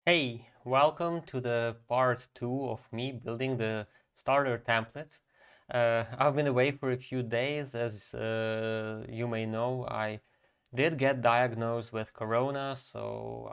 Hey, welcome to the part 2 of me building the starter template. I've been away for a few days. As you may know, I did get diagnosed with corona, so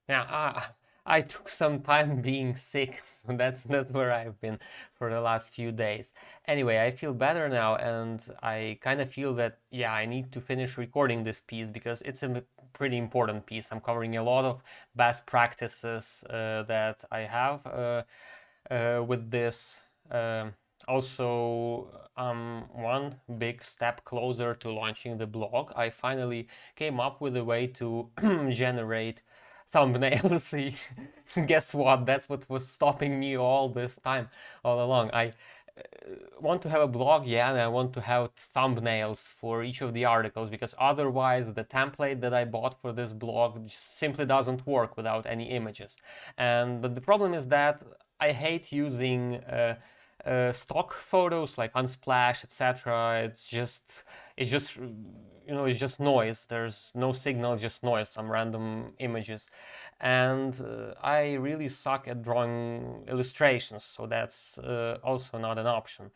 yeah, I took some time being sick, so that's where I've been for the last few days. Anyway, I feel better now, and I kind of feel that, yeah, I need to finish recording this piece because it's a pretty important piece. I'm covering a lot of best practices that I have with this. Also, one big step closer to launching the blog. I finally came up with a way to generate thumbnails. Guess what? That's what was stopping me all this time, all along. I want to have a blog, yeah, and I want to have thumbnails for each of the articles because otherwise the template that I bought for this blog just simply doesn't work without any images. But the problem is that I hate using stock photos like Unsplash, etc. It's just noise. There's no signal, just noise, some random images. And I really suck at drawing illustrations, so that's also not an option.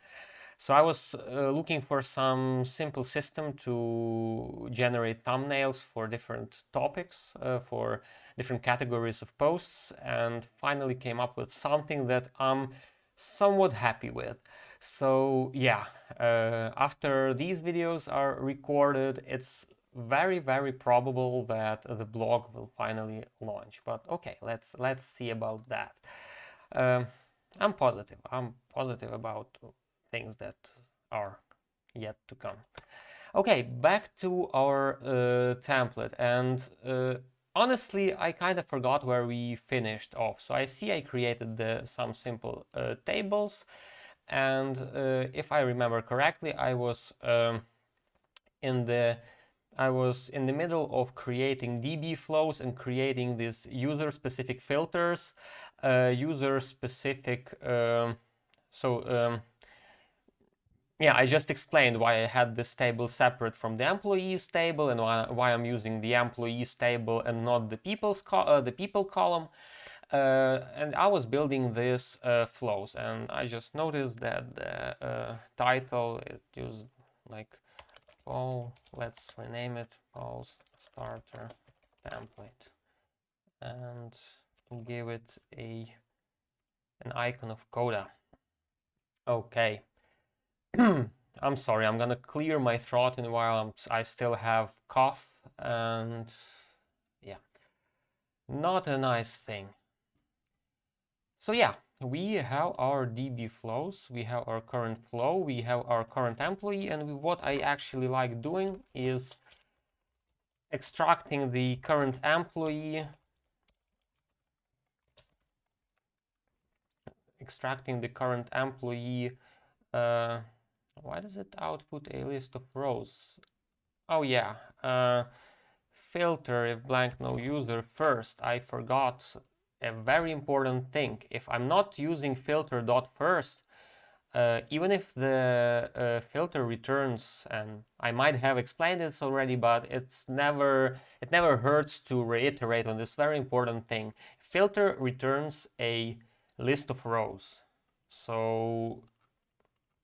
So I was looking for some simple system to generate thumbnails for different topics, for different categories of posts, and finally came up with something that I'm somewhat happy with. So yeah, after these videos are recorded, it's very probable that the blog will finally launch. But okay, let's see about that. Um, I'm positive. I'm positive about things that are yet to come. Okay, back to our template. And honestly, I kind of forgot where we finished off. So I see I created some simple tables. And if I remember correctly, in the I was in the middle of creating DB flows and creating these user-specific filters, user-specific. Yeah, I just explained why I had this table separate from the employees table and why I'm using the employees table and not the the people column. And I was building these flows, and I just noticed that the title is used like Paul. Let's rename it Paul's starter template and give it an icon of Coda. Okay. I'm sorry, I'm gonna clear my throat in a while. I still have cough, and yeah, not a nice thing. So yeah, we have our DB flows, we have our current flow, we have our current employee, and what I actually like doing is extracting the current employee, uh, why does it output a list of rows? Oh yeah, filter if blank no user first. I forgot a very important thing. If I'm not using filter dot first, even if the filter returns, and I might have explained this already, but it never hurts to reiterate on this very important thing. Filter returns a list of rows. So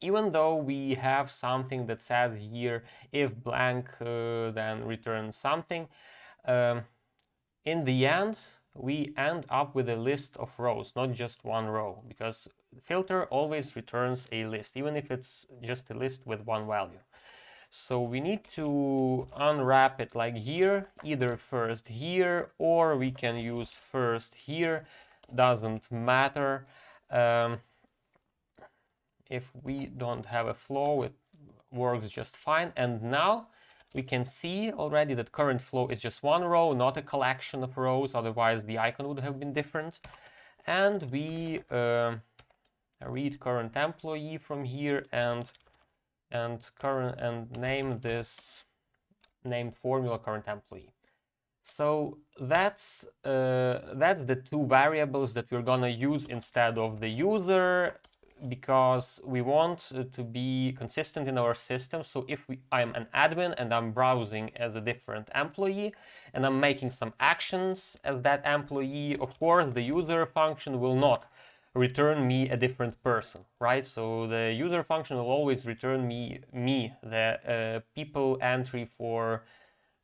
even though we have something that says here if blank then return something, um, in the end we end up with a list of rows, not just one row, because filter always returns a list, even if it's just a list with one value. So we need to unwrap it like here, either first here, or we can use first here, doesn't matter. If we don't have a flow, it works just fine. And now we can see already that current flow is just one row, not a collection of rows, otherwise the icon would have been different. And we read current employee from here and name this named formula current employee. So that's the two variables that we're gonna use instead of the user because we want to be consistent in our system. So if I'm an admin and I'm browsing as a different employee and I'm making some actions as that employee, of course the user function will not return me a different person, right? So the user function will always return me the people entry for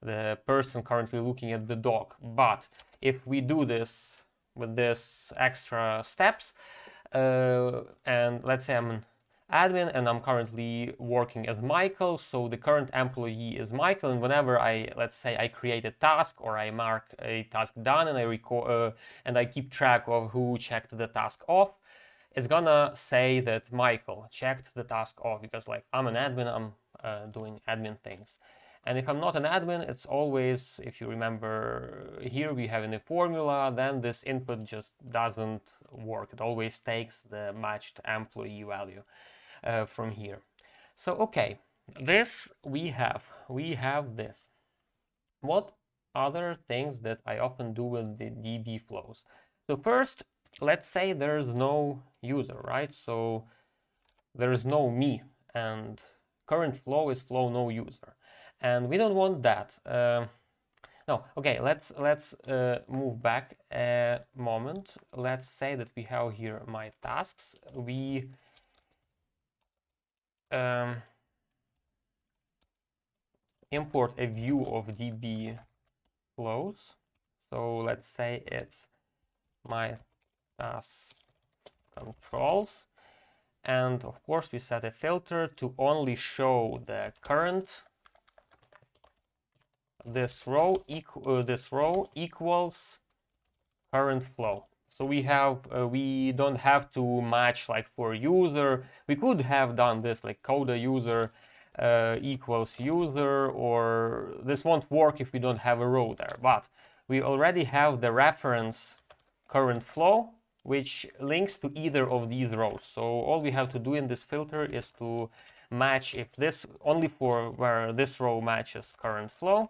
the person currently looking at the dog. But if we do this with this extra steps, and let's say I'm an admin and I'm currently working as Michael, so the current employee is Michael, and whenever let's say I create a task or I mark a task done and I record and I keep track of who checked the task off, it's gonna say that Michael checked the task off because like I'm an admin, I'm doing admin things. And if I'm not an admin, it's always, if you remember here we have in the formula, then this input just doesn't work. It always takes the matched employee value from here. So okay, this we have this. What other things that I often do with the DB flows? So first, let's say there's no user, right? So there's no me, and current flow is flow no user, and we don't want that. No, okay, let's move back a moment. Let's say that we have here my tasks. We import a view of DB flows. So let's say it's my task controls, and of course we set a filter to only show the current. This row equals current flow. So we don't have to match like for user. We could have done this like coda user equals user, or this won't work if we don't have a row there. But we already have the reference current flow, which links to either of these rows. So all we have to do in this filter is to match if this only for where this row matches current flow,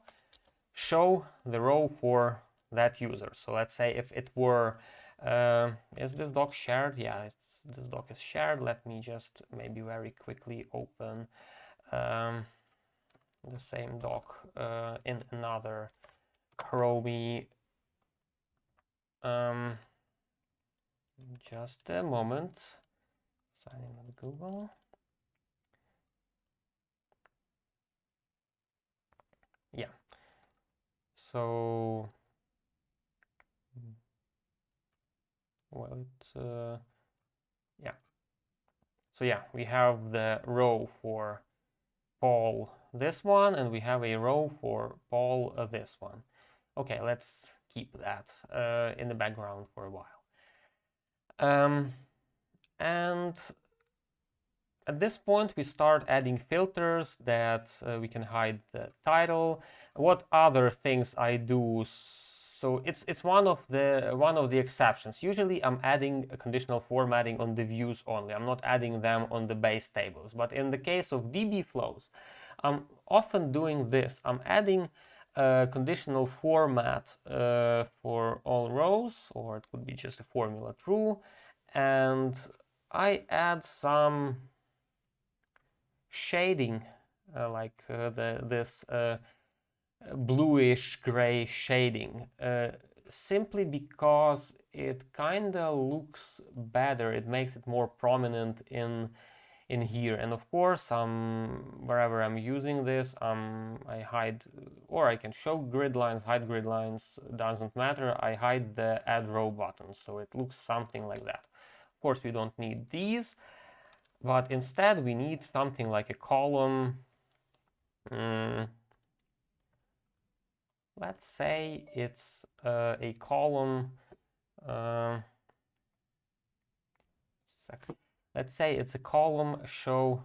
show the row for that user. So let's say if it were, is this doc shared? Yeah, this doc is shared. Let me just maybe very quickly open the same doc in another Chrome. Just a moment. Sign in with Google. Yeah. So, well, it's yeah. So yeah, we have the row for Paul this one, and we have a row for Paul this one. Okay, let's keep that in the background for a while. And at this point, we start adding filters that we can hide the title. What other things I do? So it's one of the exceptions. Usually, I'm adding a conditional formatting on the views only. I'm not adding them on the base tables. But in the case of DB flows, I'm often doing this. I'm adding conditional format for all rows, or it could be just a formula true, and I add some shading, like this bluish gray shading, simply because it kind of looks better. It makes it more prominent in here. And of course, wherever I'm using this, I hide, or I can show grid lines, hide grid lines, doesn't matter. I hide the add row button, so it looks something like that. Of course, we don't need these, but instead we need something like a column. Let's say it's a column. Let's say it's a column show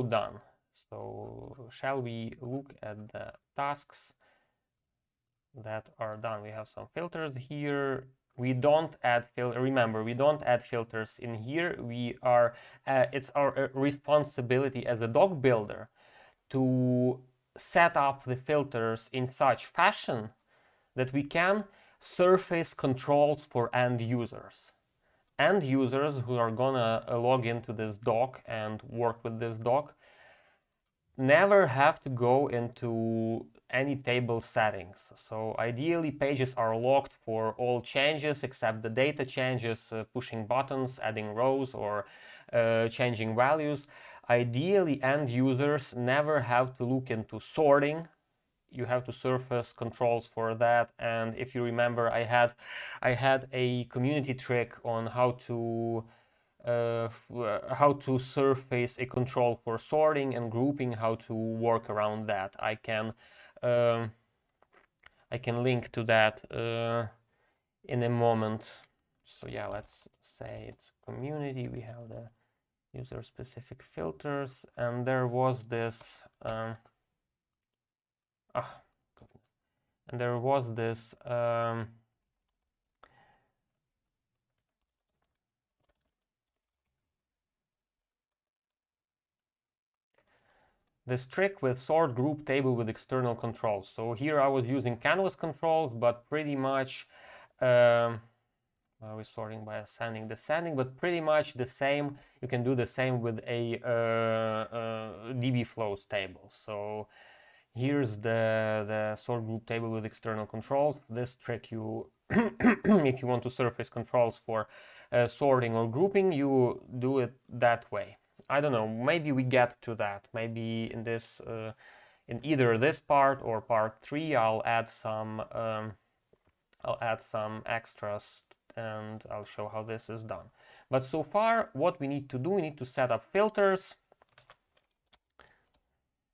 done. So shall we look at the tasks that are done? We have some filters here. We don't add filter. Remember, we don't add filters in here. We are. It's our responsibility as a doc builder to set up the filters in such fashion that we can surface controls for end users. End users who are gonna log into this doc and work with this doc never have to go into any table settings. So ideally pages are locked for all changes except the data changes, pushing buttons, adding rows, or changing values. Ideally end users never have to look into sorting. You have to surface controls for that. And if you remember, I had a community trick on how to surface a control for sorting and grouping, how to work around that. Um, I can link to that in a moment. So yeah, let's say it's community. We have the user specific filters, and there was this ah, and there was this this trick with sort group table with external controls. So here I was using canvas controls, but pretty much we're sorting by ascending, descending, but pretty much the same. You can do the same with a DB flows table. So here's the sort group table with external controls. This trick you, if you want to surface controls for sorting or grouping, you do it that way. I don't know, maybe we get to that. Maybe in this, in either this part or part 3, I'll add some extras and I'll show how this is done. But so far, what we need to do, we need to set up filters,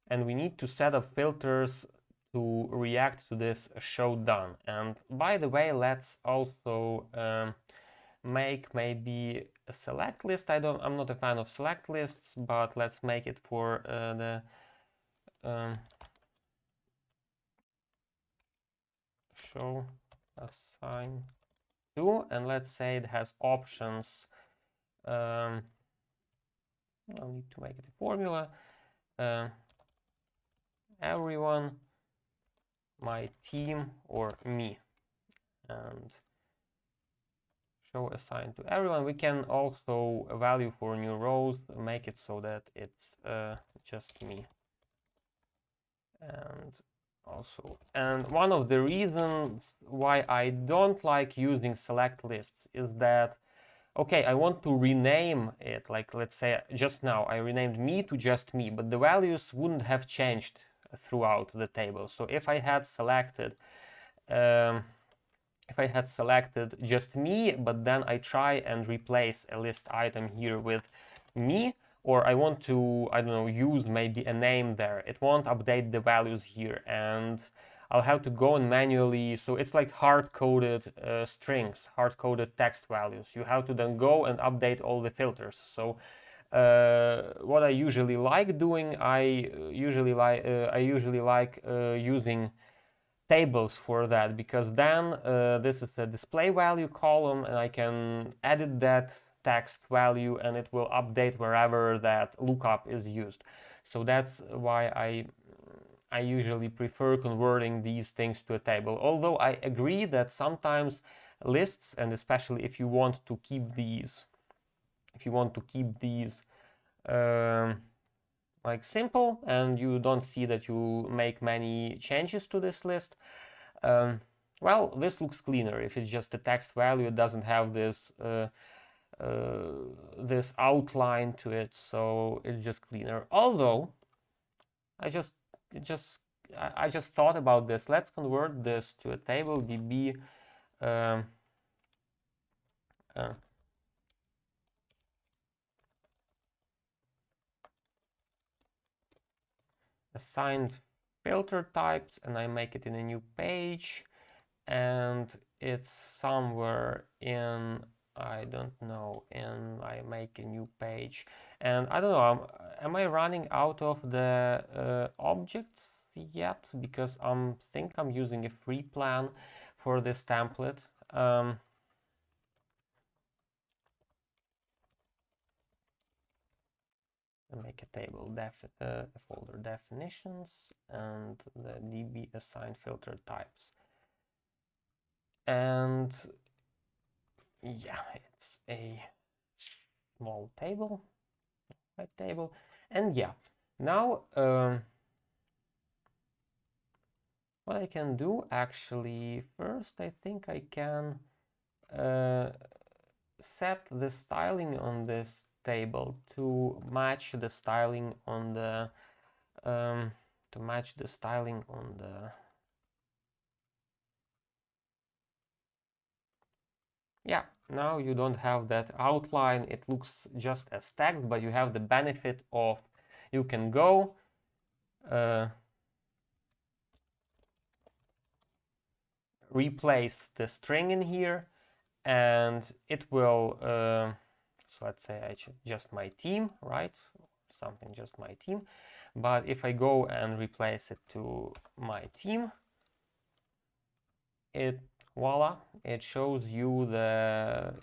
and we need to set up filters to react to this show done. And by the way, let's also make maybe a select list. I'm not a fan of select lists, but let's make it for the show assign to, and let's say it has options. I'll need to make it a formula. Everyone, my team, or me, and show assigned to everyone. We can also value for new rows, make it so that it's just me. And one of the reasons why I don't like using select lists is that, okay, I want to rename it, like let's say just now I renamed me to just me, but the values wouldn't have changed throughout the table. So if I had selected just me, but then I try and replace a list item here with me, or I want to, I don't know, use maybe a name there, it won't update the values here, and I'll have to go and manually, so it's like hard-coded strings, hard-coded text values. You have to then go and update all the filters. So what I usually like doing, I usually like using tables for that, because then this is a display value column and I can edit that text value and it will update wherever that lookup is used. So that's why I usually prefer converting these things to a table. Although I agree that sometimes lists, and especially if you want to keep these, um, like simple and you don't see that you make many changes to this list, well, this looks cleaner. If it's just a text value, it doesn't have this outline to it, so it's just cleaner. Although I just thought about this. Let's convert this to a table. db um, uh, assigned filter types, and I make it in a new page, and it's somewhere in, I don't know, and I make a new page, and I don't know, am I running out of the objects yet? Because I think I'm using a free plan for this template. Make a table, a folder definitions, and the db assigned filter types. And yeah, it's a small table, right table. And yeah, now what I can do actually, first I think I can set the styling on this table to match the styling on the yeah, now you don't have that outline. It looks just as text, but you have the benefit of you can go replace the string in here, and it will so let's say I just my team, right? Something just my team. But if I go and replace it to my team, it voila, it shows you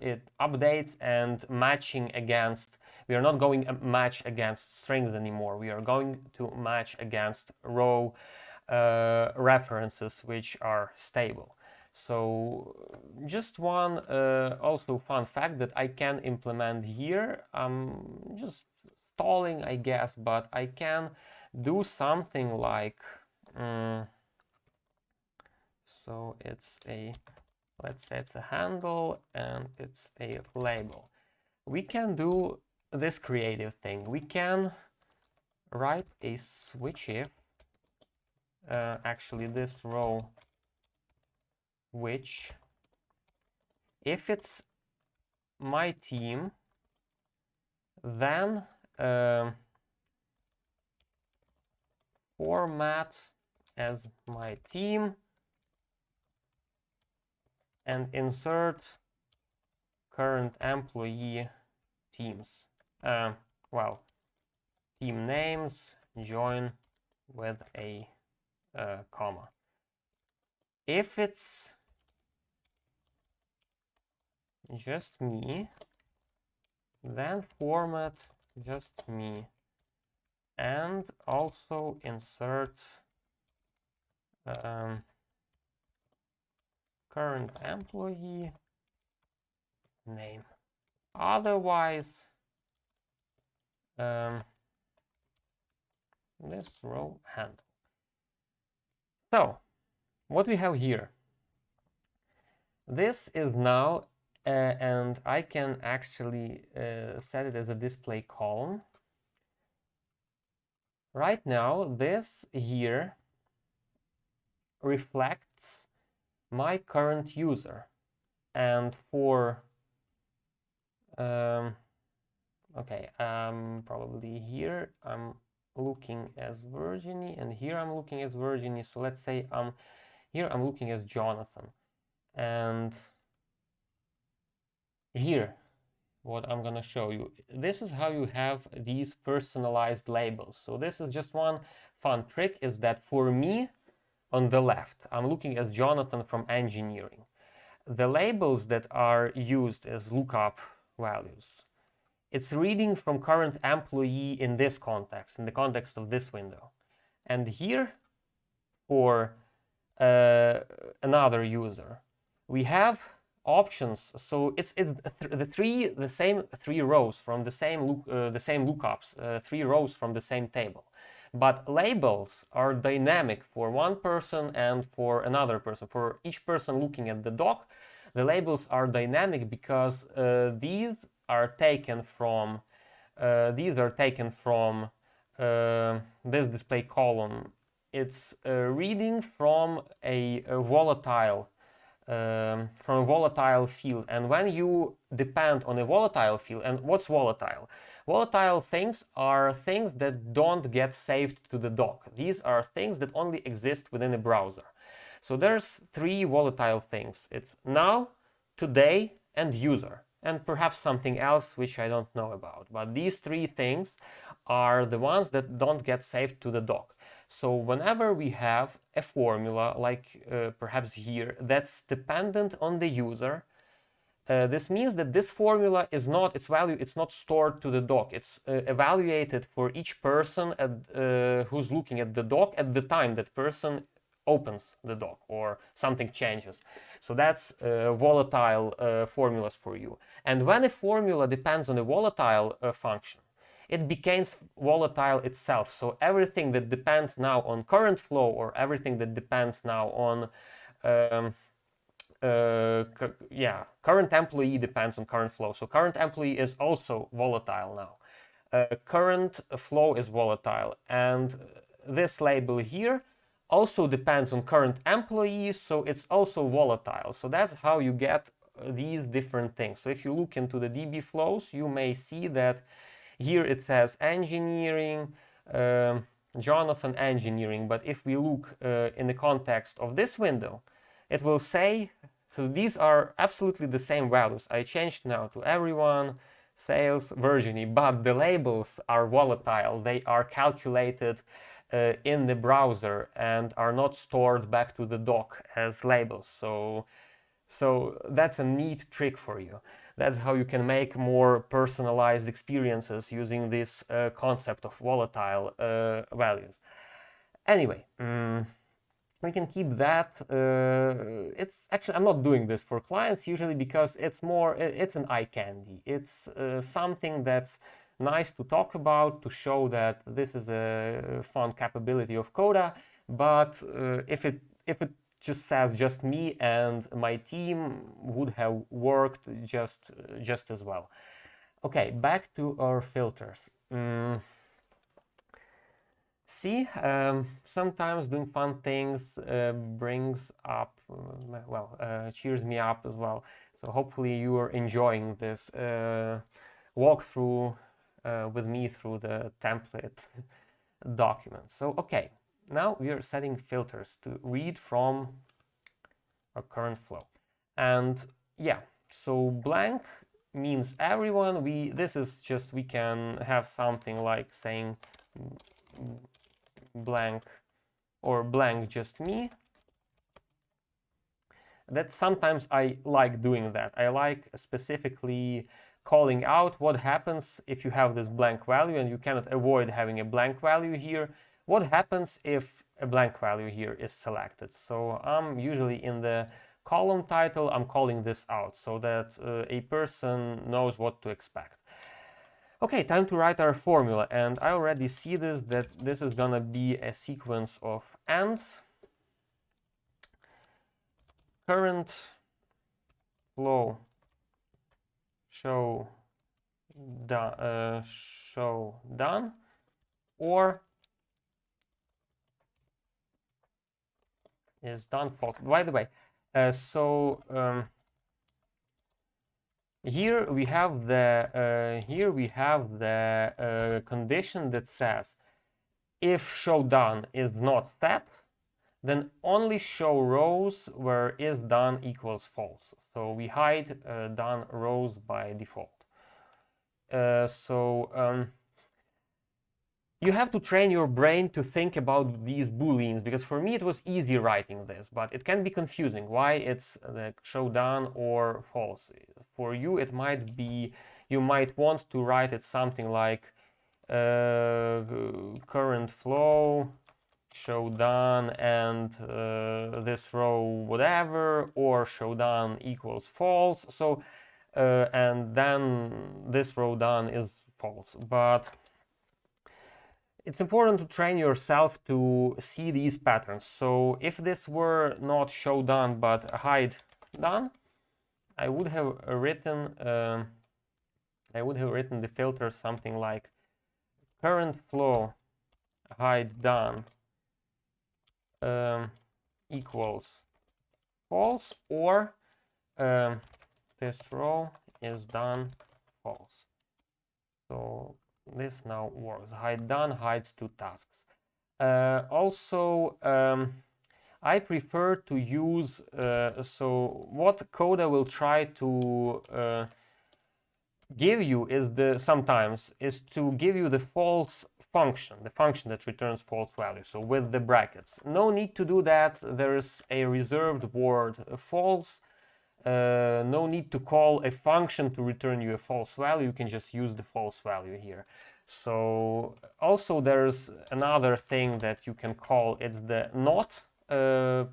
it updates and matching against. We are not going to match against strings anymore. We are going to match against row references which are stable. So just one also fun fact that I can implement here. I'm just stalling, I guess, but I can do something like so it's a, let's say it's a handle and it's a label. We can do this creative thing. We can write a switch if actually this row which if it's my team, then format as my team and insert current employee teams. Well, team names, join with a comma. If it's just me, then format just me and also insert current employee name. Otherwise, this row handle. So what we have here, this is now and I can actually set it as a display column. Right now this here reflects my current user, and for okay, probably here I'm looking as Virginie and here I'm looking as Virginie. So let's say here I'm looking as Jonathan, and here what I'm gonna show you, this is how you have these personalized labels. So this is just one fun trick, is that for me on the left I'm looking as Jonathan from engineering. The labels that are used as lookup values, it's reading from current employee in this context, in the context of this window. And here for another user, we have options. So it's the same three rows from the same lookups, 3 rows from the same table. But labels are dynamic for one person and for another person. For each person looking at the doc, the labels are dynamic because these are taken from this display column. It's reading from a volatile field. And when you depend on a volatile field, and what's volatile? Volatile things are things that don't get saved to the doc. These are things that only exist within a browser. So there's 3 volatile things. It's now, today, and user, and perhaps something else which I don't know about. But these 3 things are the ones that don't get saved to the doc. So whenever we have a formula, like perhaps here, that's dependent on the user, this means that this formula is not, its value, it's not stored to the doc. It's evaluated for each person who's looking at the doc at the time that person opens the dock or something changes. So that's volatile formulas for you. And when a formula depends on a volatile function, it becomes volatile itself. So everything that depends now on current flow, or everything that depends now on um, current employee depends on current flow. So current employee is also volatile now. Current flow is volatile, and this label here also depends on current employee, so it's also volatile. So that's how you get these different things. So if you look into the DB flows, you may see that here it says engineering, Jonathan engineering, but if we look in the context of this window, it will say, so these are absolutely the same values. I changed now to everyone, sales, Virginie, but the labels are volatile. They are calculated in the browser and are not stored back to the dock as labels. So that's a neat trick for you. That's how you can make more personalized experiences using this concept of volatile values. Anyway, we can keep that. It's actually, I'm not doing this for clients usually because it's an eye candy. It's something that's nice to talk about, to show that this is a fun capability of Coda. But if it just says just me and my team, would have worked just as well. Okay, back to our filters. See, sometimes doing fun things brings up, cheers me up as well. So hopefully you are enjoying this walkthrough with me through the template document. So, okay, now we are setting filters to read from our current flow. And yeah, so blank means everyone. This is just, we can have something like saying blank or blank just me. That sometimes I like doing that. I like specifically calling out what happens if you have this blank value and you cannot avoid having a blank value here. What happens if a blank value here is selected? So I'm usually in the column title, I'm calling this out so that a person knows what to expect. Okay, time to write our formula, and I already see that this is gonna be a sequence of ands. Current flow show done, or is done false. By the way, here we have the condition that says if show done is not set, then only show rows where is done equals false. So we hide done rows by default. You have to train your brain to think about these booleans, because for me it was easy writing this, but it can be confusing why it's show done or false. For you it might be, you might want to write it something like current flow show done and this row whatever, or show done equals false. So and then this row done is false. But it's important to train yourself to see these patterns. So if this were not show done but hide done, I would have written the filter something like current flow hide done equals false, or this row is done false. So this now works. Hide done hides two tasks. Also, I prefer to use, so what Coda will try to give you is sometimes to give you the false function, the function that returns false value, so with the brackets. No need to do that. There is a reserved word false. No need to call a function to return you a false value. You can just use the false value here. So also there's another thing that you can call, it's the not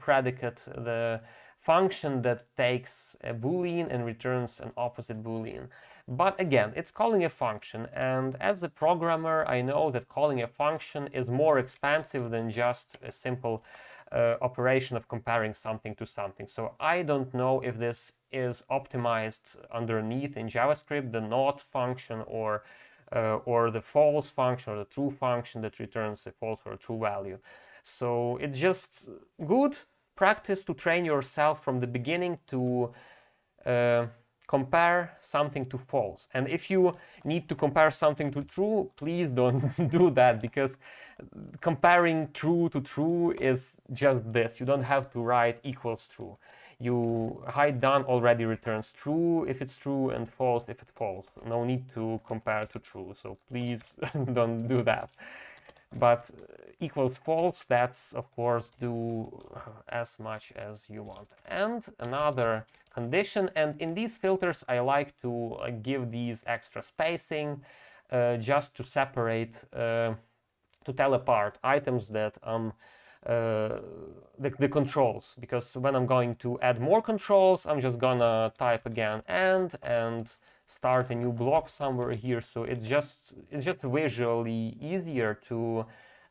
predicate, the function that takes a boolean and returns an opposite boolean. But again, it's calling a function, and as a programmer, I know that calling a function is more expansive than just a simple operation of comparing something to something. So I don't know if this is optimized underneath in JavaScript, the not function or the false function or the true function that returns a false or a true value. So it's just good practice to train yourself from the beginning to compare something to false. And if you need to compare something to true, please don't do that, because comparing true to true is just this. You don't have to write equals true. You hide done already returns true if it's true and false if it's false. No need to compare to true. So please don't do that. But equals false, that's of course do as much as you want. And another condition, and in these filters I like to give these extra spacing just to separate, to tell apart items that the controls, because when I'm going to add more controls, I'm just gonna type again and start a new block somewhere here. So it's just visually easier to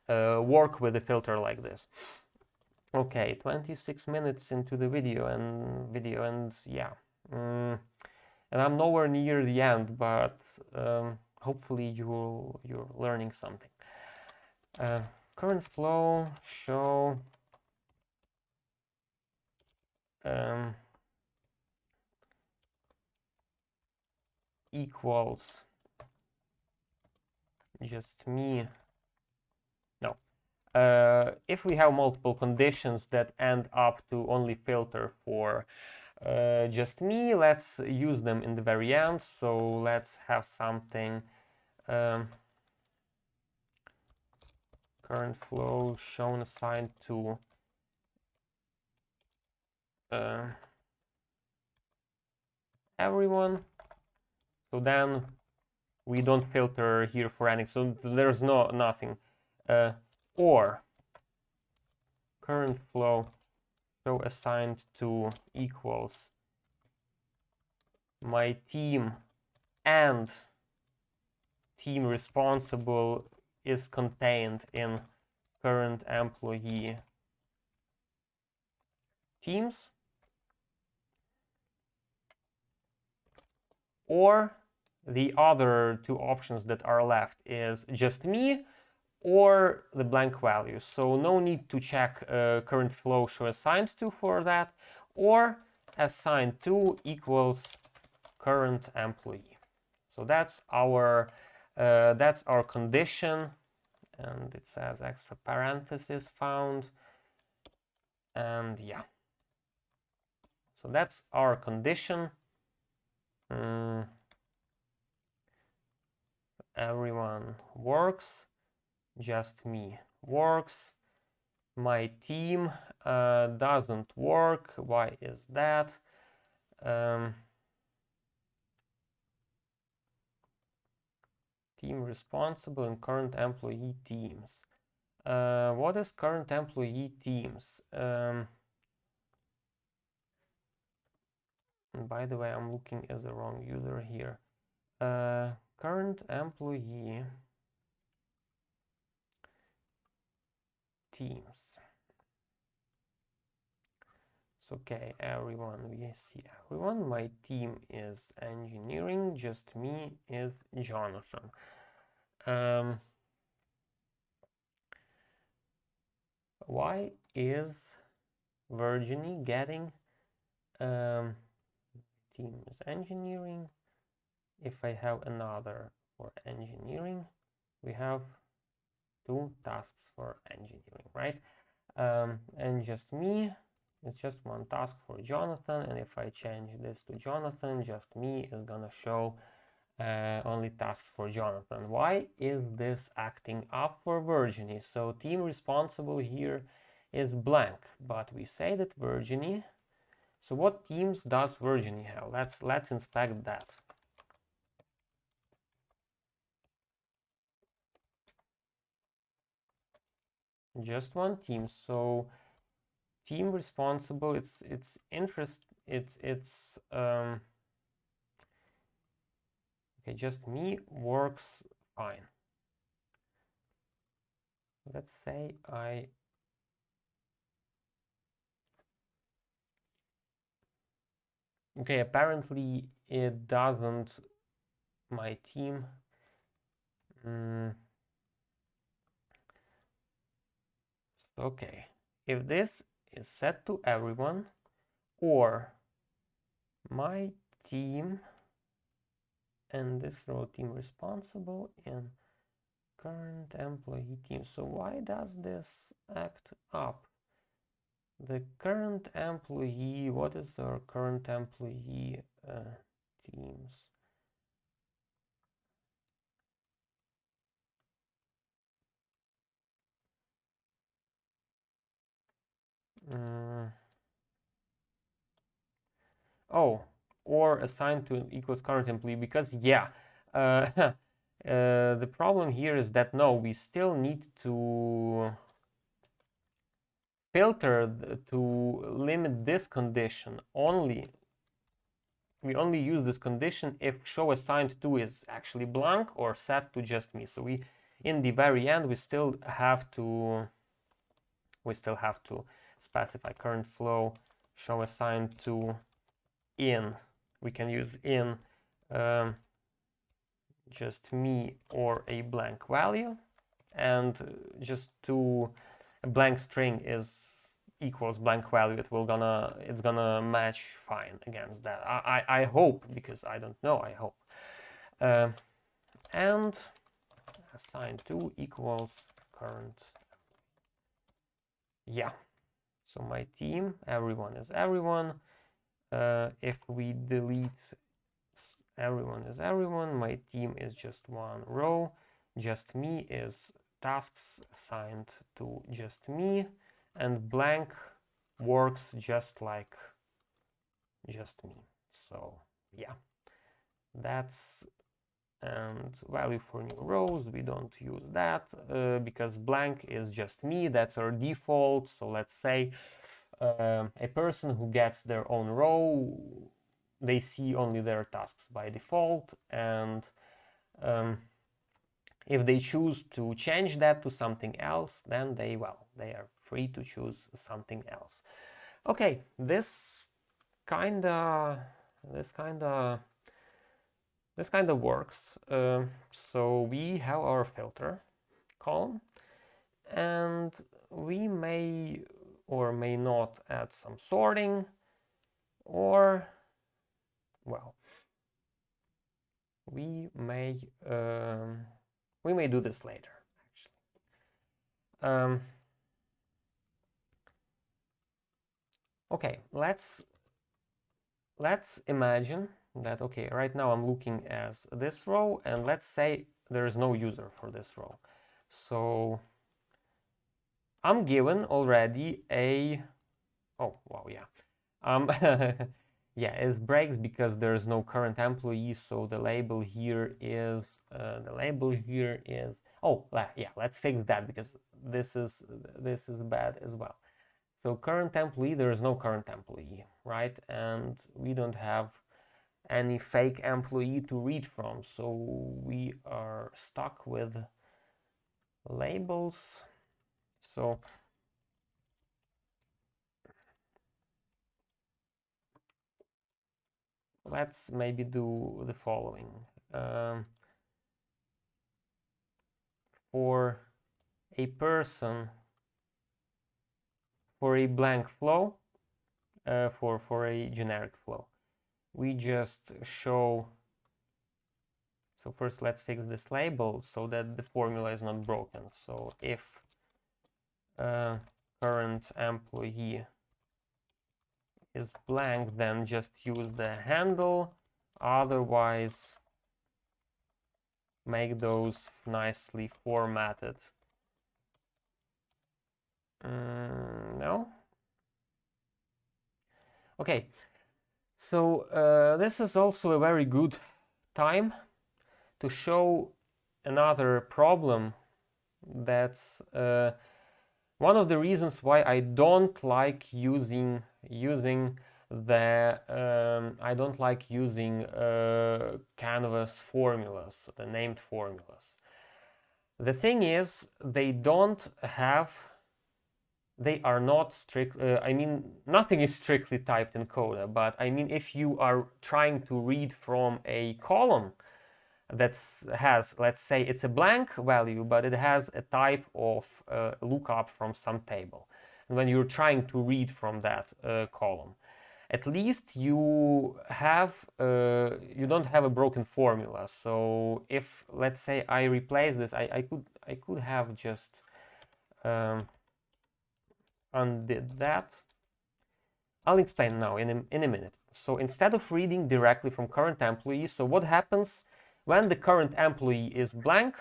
work with a filter like this. Okay, 26 minutes into the video and yeah, and I'm nowhere near the end, but hopefully you're learning something. Current flow show equals just me. No. If we have multiple conditions that end up to only filter for just me, let's use them in the very end. So let's have something current flow shown assigned to everyone. So then we don't filter here for anything. So there's nothing. Or current flow show assigned to equals my team and team responsible is contained in current employee teams, or the other two options that are left is just me or the blank value. So no need to check current flow show assigned to for that, or assigned to equals current employee. So that's our condition, and it says extra parenthesis found, and yeah. So that's our condition. Everyone works, just me works. My team doesn't work. Why is that? Team responsible in current employee teams. What is current employee teams? And by the way, I'm looking as the wrong user here. Current employee teams. So, okay, everyone, we see everyone. My team is engineering, just me is Jonathan. Why is Virginie getting team is engineering? If I have another for engineering, we have two tasks for engineering, right? And just me, it's just one task for Jonathan. And if I change this to Jonathan, just me is gonna show only tasks for Jonathan. Why is this acting up for Virginie? So team responsible here is blank, but we say that Virginie. So what teams does Virginie have? Let's inspect that. Just one team. So team responsible. It's interest. It's okay. Just me works fine. Let's say I okay. Apparently it doesn't. My team. Okay. If this is set to everyone, or my team and this row team responsible in current employee team. So why does this act up? The current employee, what is our current employee teams? Oh, or assigned to equals current employee, because yeah, the problem here is that no, we still need to filter to limit this condition only. We only use this condition if show assigned to is actually blank or set to just me. So we, in the very end, we still have to specify current flow show assigned to in. We can use in just me or a blank value, and just to a blank string is equals blank value. It's gonna match fine against that. I hope, because I don't know. I hope. And assign to equals current. Yeah. So my team, everyone is everyone. If we delete everyone is everyone, my team is just one row. Just me is tasks assigned to just me, and blank works just like just me. So yeah, that's, and value for new rows, we don't use that because blank is just me. That's our default. So let's say a person who gets their own row, they see only their tasks by default, and if they choose to change that to something else, then they are free to choose something else. Okay, this kinda works. So we have our filter column, and we may or may not add some sorting, or well, we may do this later, actually. Okay, let's imagine that, okay, right now I'm looking as this row, and let's say there is no user for this row. So I'm given already a, oh wow, yeah, yeah, it breaks because there's no current employee. So the label here is oh yeah, let's fix that, because this is bad as well. So current employee, there is no current employee, right? And we don't have any fake employee to read from. So we are stuck with labels. So let's maybe do the following. For a person, for a blank flow, for a generic flow, we just show. So first let's fix this label so that the formula is not broken. So if current employee is blank, then just use the handle. Otherwise, make those nicely formatted. No? Okay, so this is also a very good time to show another problem that's One of the reasons why I don't like using the I don't like using canvas formulas, the named formulas. The thing is, they are not strict. I mean, nothing is strictly typed in Coda, but I mean, if you are trying to read from a column that has, let's say, it's a blank value, but it has a type of lookup from some table. And when you're trying to read from that column, at least you don't have a broken formula. So if, let's say, I replace this, I could have just undid that. I'll explain now in a minute. So instead of reading directly from current employee, so what happens when the current employee is blank,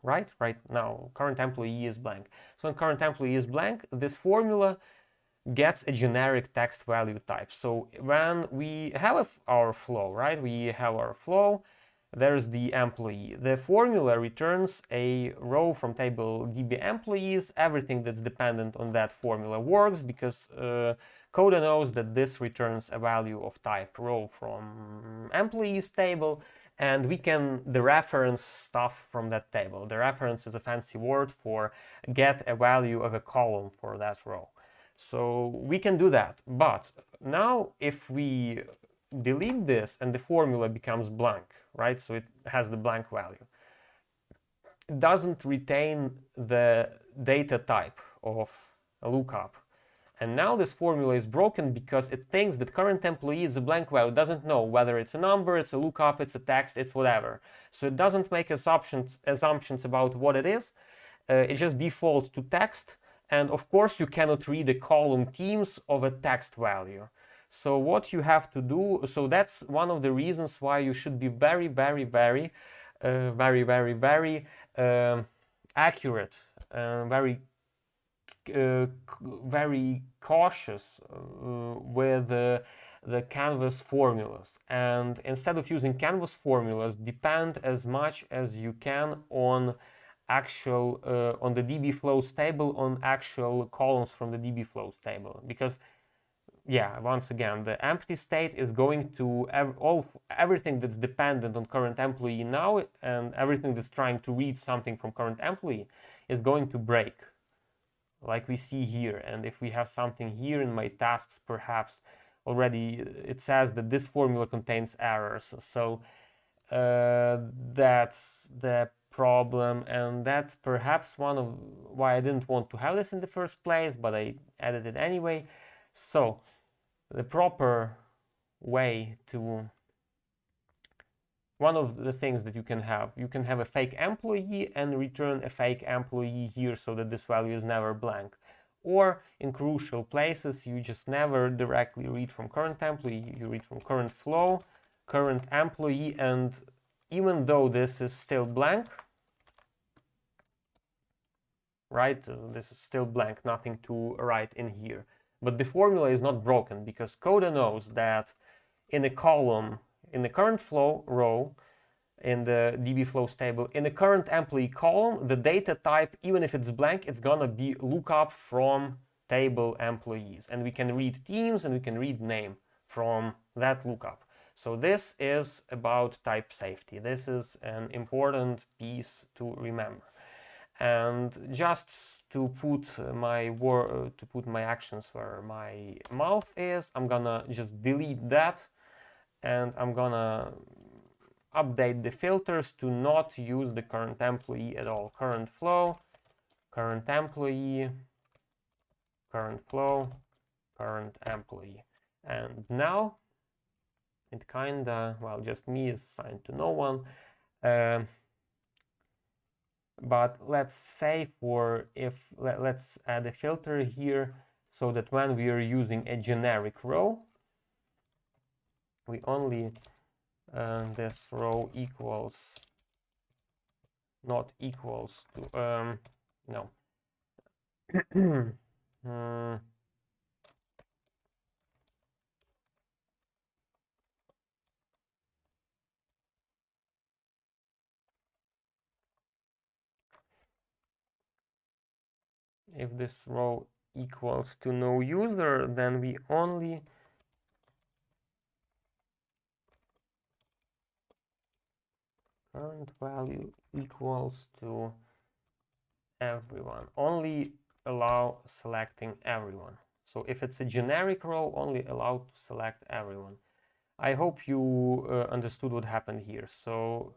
right? Right now, current employee is blank. So when current employee is blank, this formula gets a generic text value type. So when we have our flow, right? We have our flow, there's the employee. The formula returns a row from table DB employees. Everything that's dependent on that formula works because Coda knows that this returns a value of type row from employees table, and we can dereference stuff from that table. Dereference is a fancy word for get a value of a column for that row. So we can do that. But now if we delete this and the formula becomes blank, right? So it has the blank value. It doesn't retain the data type of a lookup. And now this formula is broken because it thinks that current employee is a blank value. It doesn't know whether it's a number, it's a lookup, it's a text, it's whatever. So it doesn't make assumptions about what it is. It just defaults to text. And of course, you cannot read the column teams of a text value. So what you have to do, so that's one of the reasons why you should be very, very, very, very accurate, very cautious with the canvas formulas, and instead of using canvas formulas, depend as much as you can on actual on the DB flows table, on actual columns from the DB flows table, because yeah, once again, the empty state is going to everything that's dependent on current employee now, and everything that's trying to read something from current employee is going to break, like we see here. And if we have something here in my tasks, perhaps already it says that this formula contains errors. So that's the problem, and that's perhaps one of why I didn't want to have this in the first place, but I added it anyway. So the proper way to one of the things that you can have a fake employee and return a fake employee here so that this value is never blank. Or in crucial places, you just never directly read from current employee, you read from current flow, current employee, and even though this is still blank, right, this is still blank, nothing to write in here. But the formula is not broken because Coda knows that in a column, in the current flow row, in the DB flows table, in the current employee column, the data type, even if it's blank, it's gonna be lookup from table employees. And we can read teams and we can read name from that lookup. So this is about type safety. This is an important piece to remember. And just to put my actions where my mouth is, I'm gonna just delete that, and I'm gonna update the filters to not use the current employee at all. Current flow, current employee, current flow, current employee. And now it kinda, well, just me is assigned to no one. But let's say let's add a filter here so that when we are using a generic row, we only this row equals not equals to no if this row equals to no user, then we only current value equals to everyone. Only allow selecting everyone. So if it's a generic row, only allow to select everyone. I hope you understood what happened here. So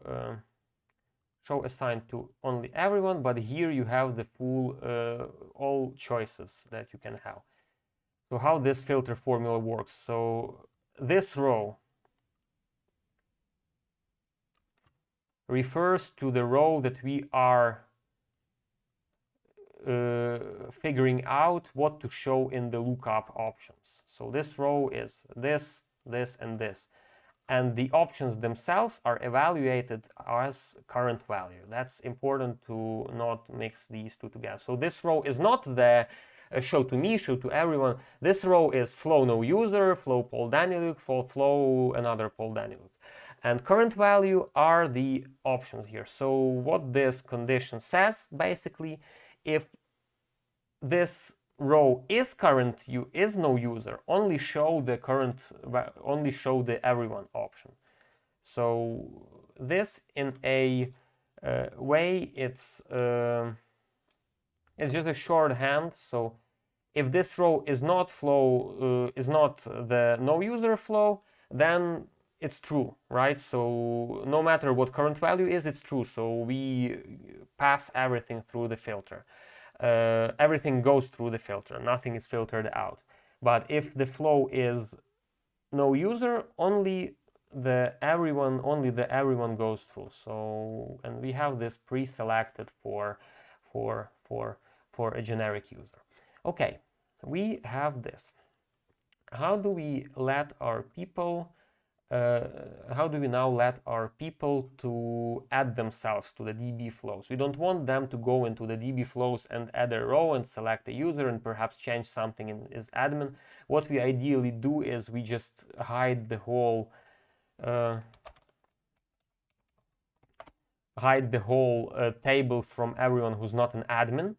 show assigned to only everyone, but here you have the full all choices that you can have. So how this filter formula works. So this row refers to the row that we are figuring out what to show in the lookup options. So this row is this, this, and this. And the options themselves are evaluated as current value. That's important to not mix these two together. So this row is not the show to me, show to everyone. This row is flow no user, flow Paul Daniluk, flow another Paul Daniluk. And current value are the options here. So what this condition says, basically, if this row is current, is no user, only show the current, only show the everyone option. So this in a way, it's just a shorthand. So if this row is not flow, is not the no user flow, then it's true, right? So no matter what current value is, it's true. So we pass everything through the filter. Everything goes through the filter. Nothing is filtered out. But if the flow is no user, only the everyone goes through. So, and we have this pre-selected for a generic user. Okay, we have this. How do we let our people how do we now let our people to add themselves to the DB flows? We don't want them to go into the DB flows and add a row and select a user and perhaps change something in as admin. What we ideally do is we just hide the whole table from everyone who's not an admin,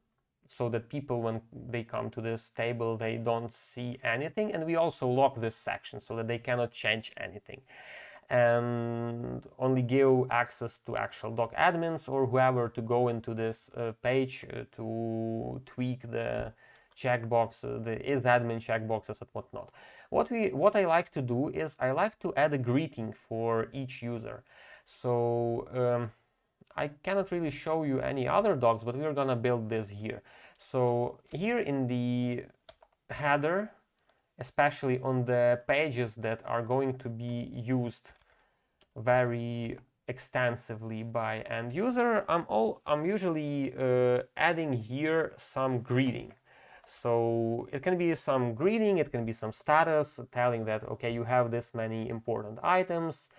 so that people, when they come to this table, they don't see anything. And we also lock this section so that they cannot change anything, and only give access to actual doc admins or whoever to go into this page to tweak the checkbox, the is admin checkboxes and whatnot. What I like to do is I like to add a greeting for each user. So I cannot really show you any other docs, but we're gonna build this here. So here in the header, especially on the pages that are going to be used very extensively by end user, I'm usually adding here some greeting. So it can be some greeting, it can be some status telling that, okay, you have this many important items,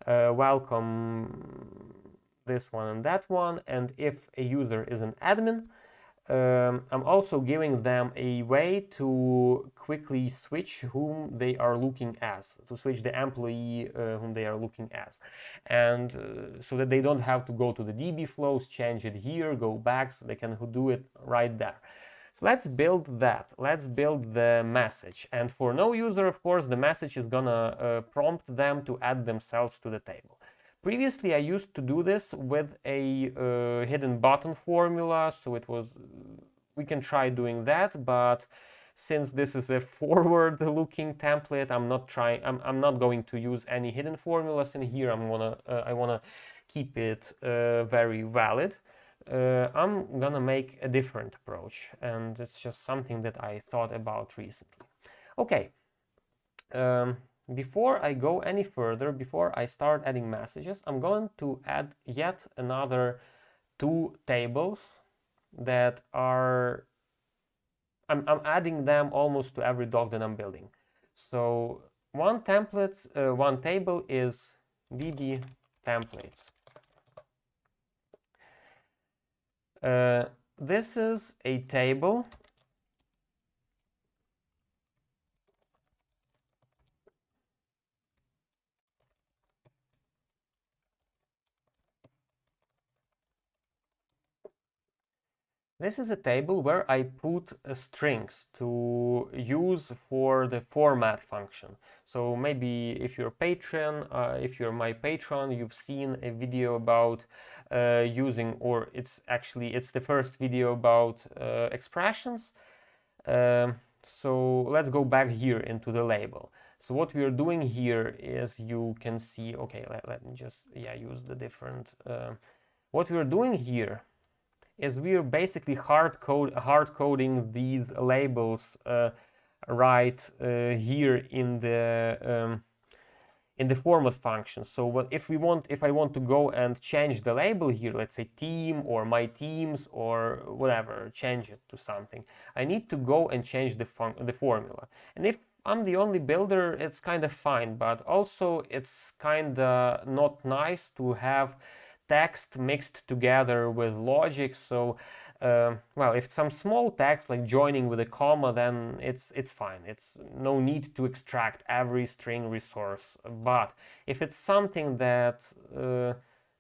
welcome this one and that one. And if a user is an admin, I'm also giving them a way to quickly switch whom they are looking as, to switch the employee whom they are looking as. And so that they don't have to go to the DB flows, change it here, go back, so they can do it right there. So let's build that. Let's build the message. And for no user, of course, the message is gonna prompt them to add themselves to the table. Previously, I used to do this with a hidden button formula, so it was, we can try doing that, but since this is a forward-looking template, I'm not going to use any hidden formulas in here. I wanna keep it very valid. I'm gonna make a different approach, and it's just something that I thought about recently. Okay. Before I go any further, before I start adding messages, I'm going to add yet another two tables that are, I'm adding them almost to every doc that I'm building. So one table is DB templates. This is a table This is a table where I put strings to use for the format function. So maybe if you're if you're my patron, you've seen a video about using, or it's the first video about expressions. Um, so let's go back here into the label. So what we are doing here is, you can see, okay, let me just, yeah, use the different, what we are doing here is we are basically hard coding these labels right here in the format function. So if I want to go and change the label here, let's say team or my teams or whatever, change it to something, I need to go and change the formula. And if I'm the only builder, it's kind of fine, but also it's kind of not nice to have text mixed together with logic. So well, if some small text like joining with a comma, then it's fine. It's no need to extract every string resource. But if it's something that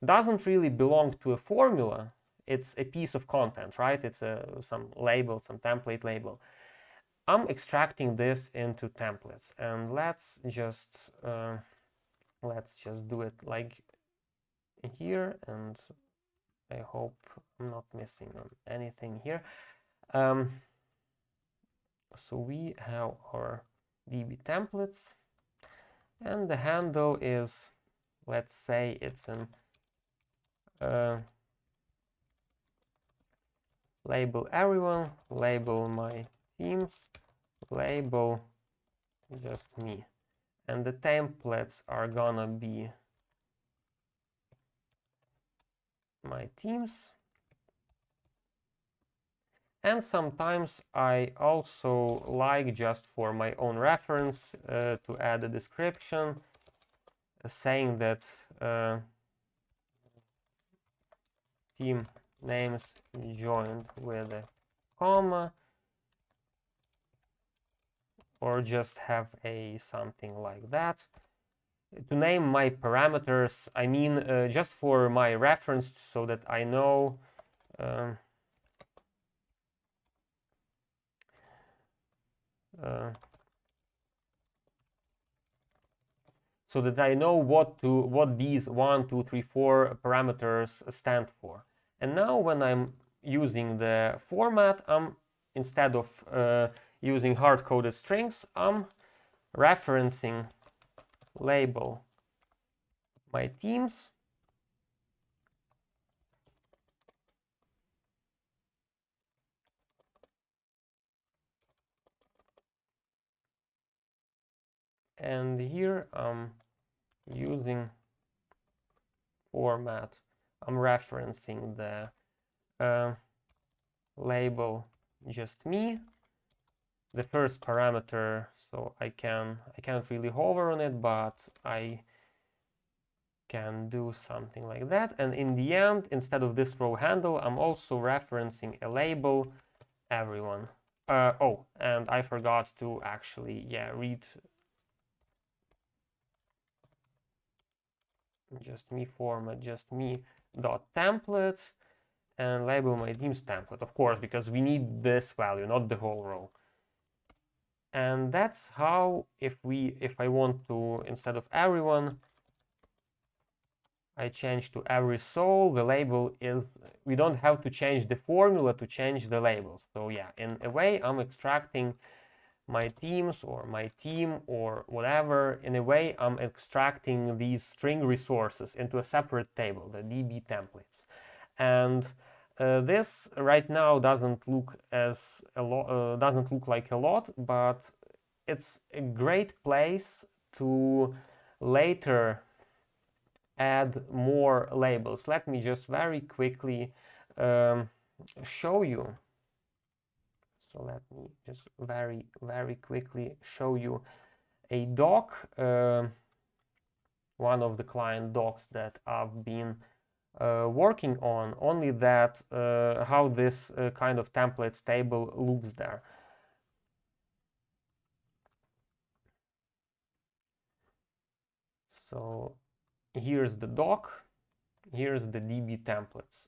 doesn't really belong to a formula, it's a piece of content, right? It's some label, some template label. I'm extracting this into templates, and let's just do it like here, and I hope I'm not missing on anything here. So we have our DB templates, and the handle is, let's say it's an label everyone, label my themes, label just me. And the templates are gonna be my themes. And sometimes I also like, just for my own reference, to add a description saying that team names joined with a comma, or just have a something like that. To name my parameters, I mean, just for my reference, so that I know uh, so that I know what these 1, 2, 3, 4 parameters stand for. And now when I'm using the format, instead of using hard-coded strings, I'm referencing label my themes, and here I'm using format. I'm referencing the label just me, the first parameter, so I can't really hover on it, but I can do something like that. And in the end, instead of this row handle, I'm also referencing a label everyone. Oh, and I forgot to actually, yeah, read just me format, just me dot template, and label my themes template, of course, because we need this value, not the whole row. And that's how, if I want to, instead of everyone, I change to every soul, the label is, we don't have to change the formula to change the labels. So yeah, in a way, I'm extracting my themes or my team or whatever. In a way, I'm extracting these string resources into a separate table, the DB templates. And this right now doesn't look like a lot, but it's a great place to later add more labels. Let me just very quickly show you. So let me just very quickly show you a doc, one of the client docs that I've been working on, only that how this kind of templates table looks there. So here's the doc. here's the DB templates.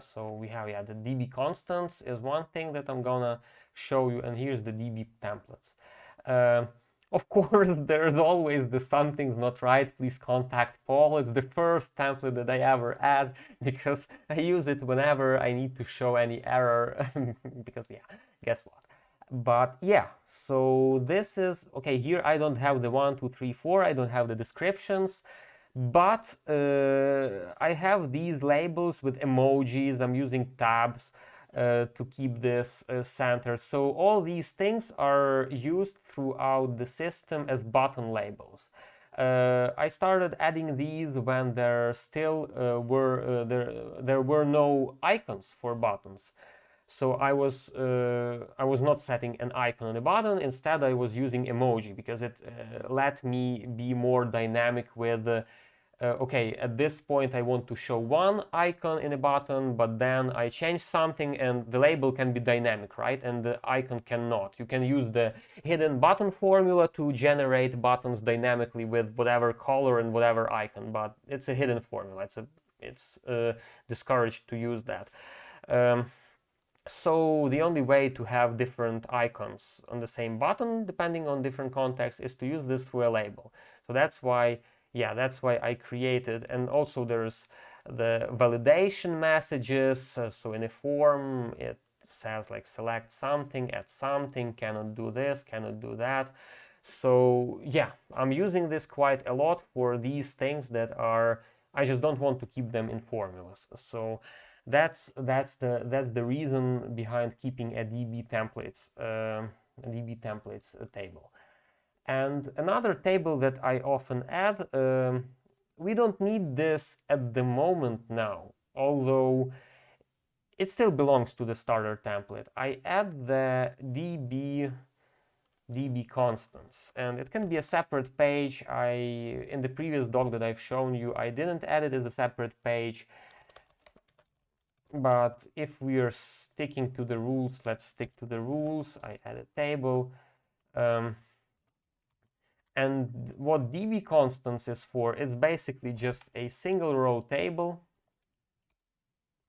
So we have, yeah, the DB constants is one thing that I'm gonna show you, and here's the DB templates. Uh, of course, there's always the something's not right, please contact Paul. It's the first template that I ever add because I use it whenever I need to show any error because, yeah, guess what? But yeah, so this is, okay, here I don't have the 1, 2, 3, 4, I don't have the descriptions. But I have these labels with emojis. I'm using tabs to keep this centered. So all these things are used throughout the system as button labels. I started adding these when there still there were no icons for buttons. So I was not setting an icon on the button. Instead, I was using emoji because it let me be more dynamic with okay, at this point I want to show one icon in a button, but then I change something and the label can be dynamic, right? And the icon cannot. You can use the hidden button formula to generate buttons dynamically with whatever color and whatever icon, but it's a hidden formula. It's discouraged to use that. Um, so the only way to have different icons on the same button, depending on different contexts, is to use this through a label. So that's why, yeah, that's why I created. And also there's the validation messages. So in a form, it says like select something, add something, cannot do this, cannot do that. So yeah, I'm using this quite a lot for these things that are, I just don't want to keep them in formulas. So that's the reason behind keeping a DB templates table. And another table that I often add, we don't need this at the moment now, although it still belongs to the starter template. I add the DB constants, and it can be a separate page. In the previous doc that I've shown you, I didn't add it as a separate page. But if we are sticking to the rules, let's stick to the rules. I add a table. And what DB constants is for is basically just a single row table.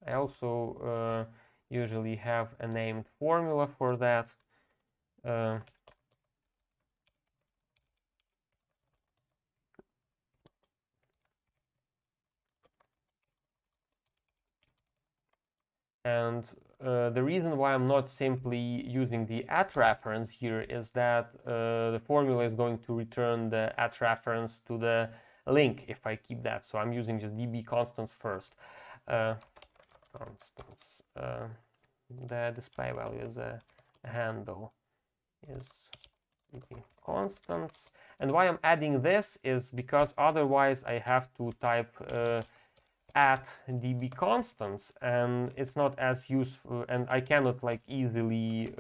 I also usually have a named formula for that. And the reason why I'm not simply using the at reference here is that the formula is going to return the at reference to the link if I keep that. So I'm using just DB constants first. Constants. The display value is a handle is DB constants. And why I'm adding this is because otherwise I have to type at DB constants, and it's not as useful, and I cannot like easily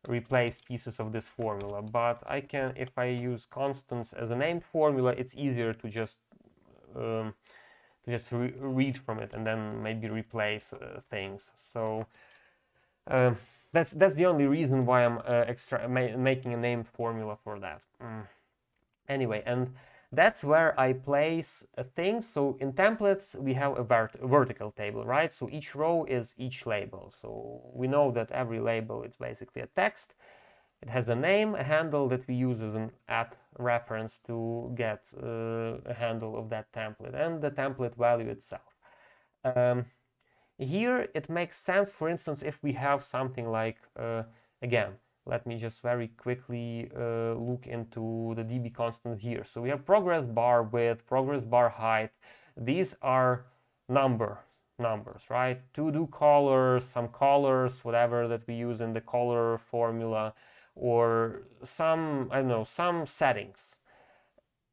replace pieces of this formula. But I can, if I use constants as a named formula, it's easier to just read from it and then maybe replace things. So that's the only reason why I'm making a named formula for that. Anyway, and that's where I place things. So in templates, we have a vertical table, right? So each row is each label. So we know that every label is basically a text. It has a name, a handle that we use as an at reference to get a handle of that template, and the template value itself. Here it makes sense, for instance, if we have something like, again, let me just very quickly look into the DB constants here. So we have progress bar width, progress bar height. These are numbers, right? To do colors, some colors, whatever that we use in the color formula, or some, I don't know, some settings.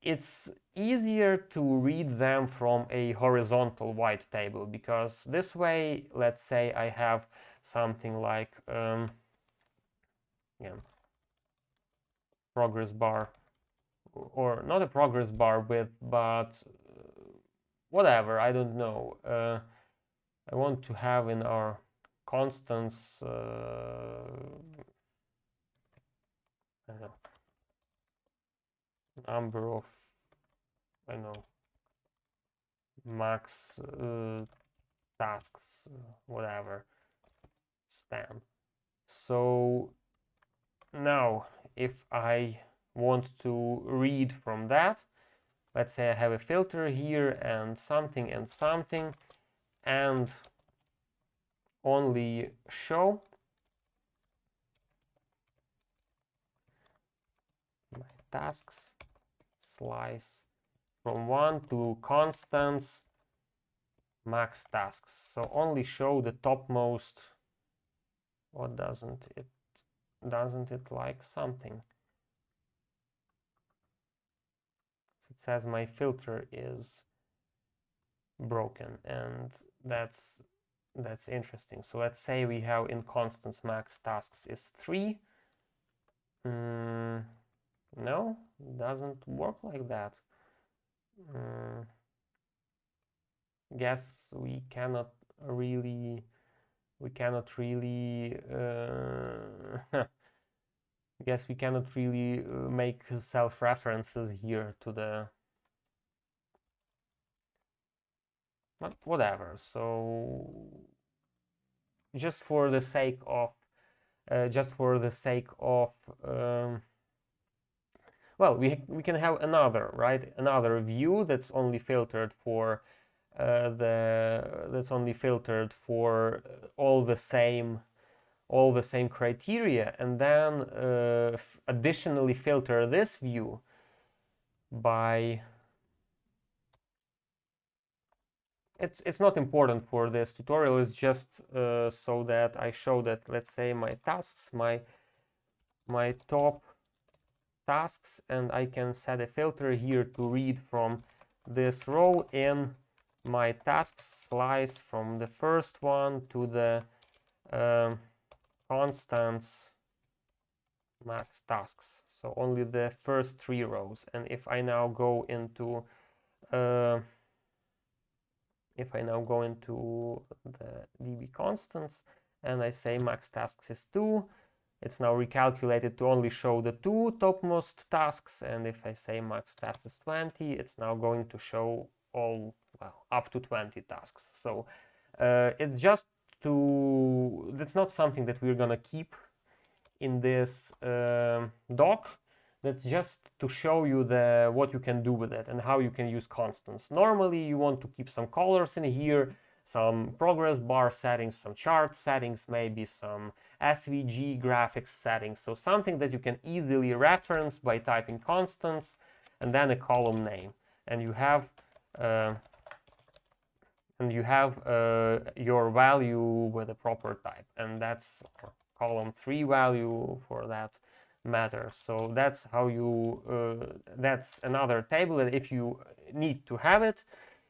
It's easier to read them from a horizontal white table, because this way, let's say I have something like yeah, progress bar, or not a progress bar width, but whatever, I don't know. I want to have in our constants, I don't know, number of, I don't know, max tasks, whatever, span. So now if I want to read from that, let's say I have a filter here and something, and only show my tasks, slice from 1 to constants, max tasks. So only show the topmost. What doesn't it? Doesn't it like something? It says my filter is broken, and that's interesting. So let's say we have in constants max tasks is 3. No, doesn't work like that. Guess we cannot really guess we cannot really make self-references here to the, but whatever. So just for the sake of well, we can have another view that's only filtered for all the same criteria, and then additionally filter this view by, it's not important for this tutorial, it's just so that I show that, let's say, my tasks, my top tasks, and I can set a filter here to read from this row in my tasks slice from the first one to the constants max tasks, so only the first 3 rows. And if I now go into the db constants and I say max tasks is 2, it's now recalculated to only show the 2 topmost tasks. And if I say max tasks is 20, it's now going to show all, well, up to 20 tasks. So it's just that's not something that we're gonna keep in this doc. That's just to show you what you can do with it and how you can use constants. Normally you want to keep some colors in here, some progress bar settings, some chart settings, maybe some SVG graphics settings. So something that you can easily reference by typing constants and then a column name. And you have your value with a proper type, and that's column 3 value for that matter. So that's how you that's another table that if you need to have it,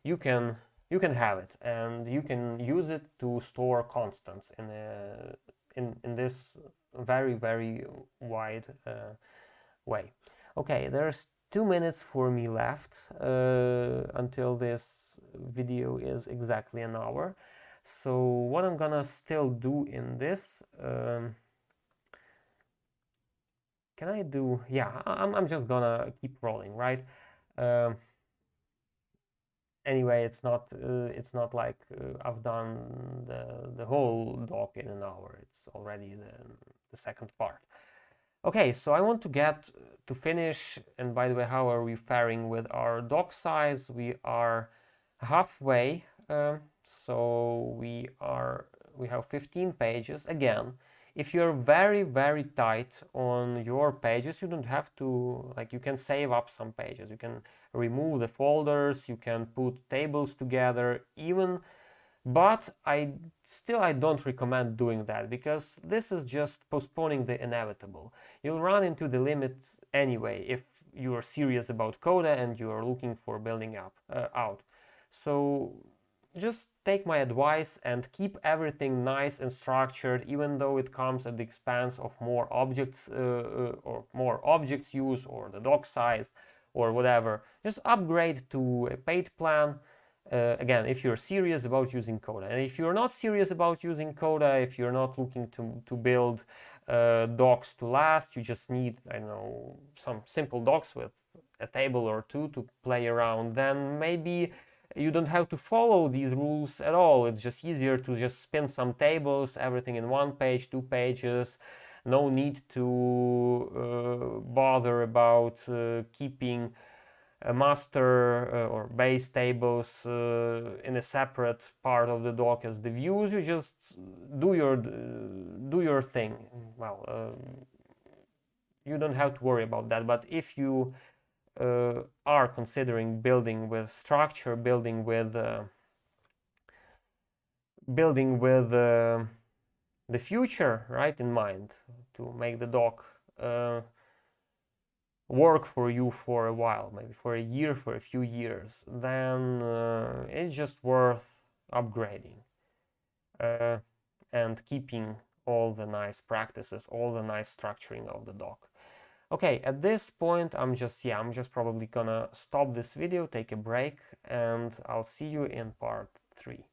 you can have it, and you can use it to store constants in this very wide way. Okay, there's 2 minutes for me left until this video is exactly an hour. So what I'm gonna still do in this, can I do, yeah, I'm just gonna keep rolling, right? Anyway, it's not like I've done the whole doc in an hour. It's already the second part. Okay, so I want to get to finish, and by the way, how are we faring with our doc size? We are halfway, so we have 15 pages. Again, if you're very tight on your pages, you don't have to, like, you can save up some pages, you can remove the folders, you can put tables together even, but I don't recommend doing that, because this is just postponing the inevitable. You'll run into the limit anyway if you are serious about Coda and you are looking for building out. So just take my advice and keep everything nice and structured, even though it comes at the expense of more objects or more objects use, or the doc size, or whatever. Just upgrade to a paid plan. Again, if you're serious about using Coda. And if you're not serious about using Coda, if you're not looking to build docs to last, you just need, I don't know, some simple docs with a table or two to play around, then maybe you don't have to follow these rules at all. It's just easier to just spin some tables, everything in 1 page, 2 pages. No need to bother about keeping a master or base tables in a separate part of the doc as the views. You just do your thing. Well, you don't have to worry about that. But if you are considering building with structure, building with the future, right, in mind, to make the doc work for you for a while, maybe for a year, for a few years, then it's just worth upgrading and keeping all the nice practices, all the nice structuring of the doc. Okay, at this point, I'm just probably gonna stop this video, take a break, and I'll see you in part 3.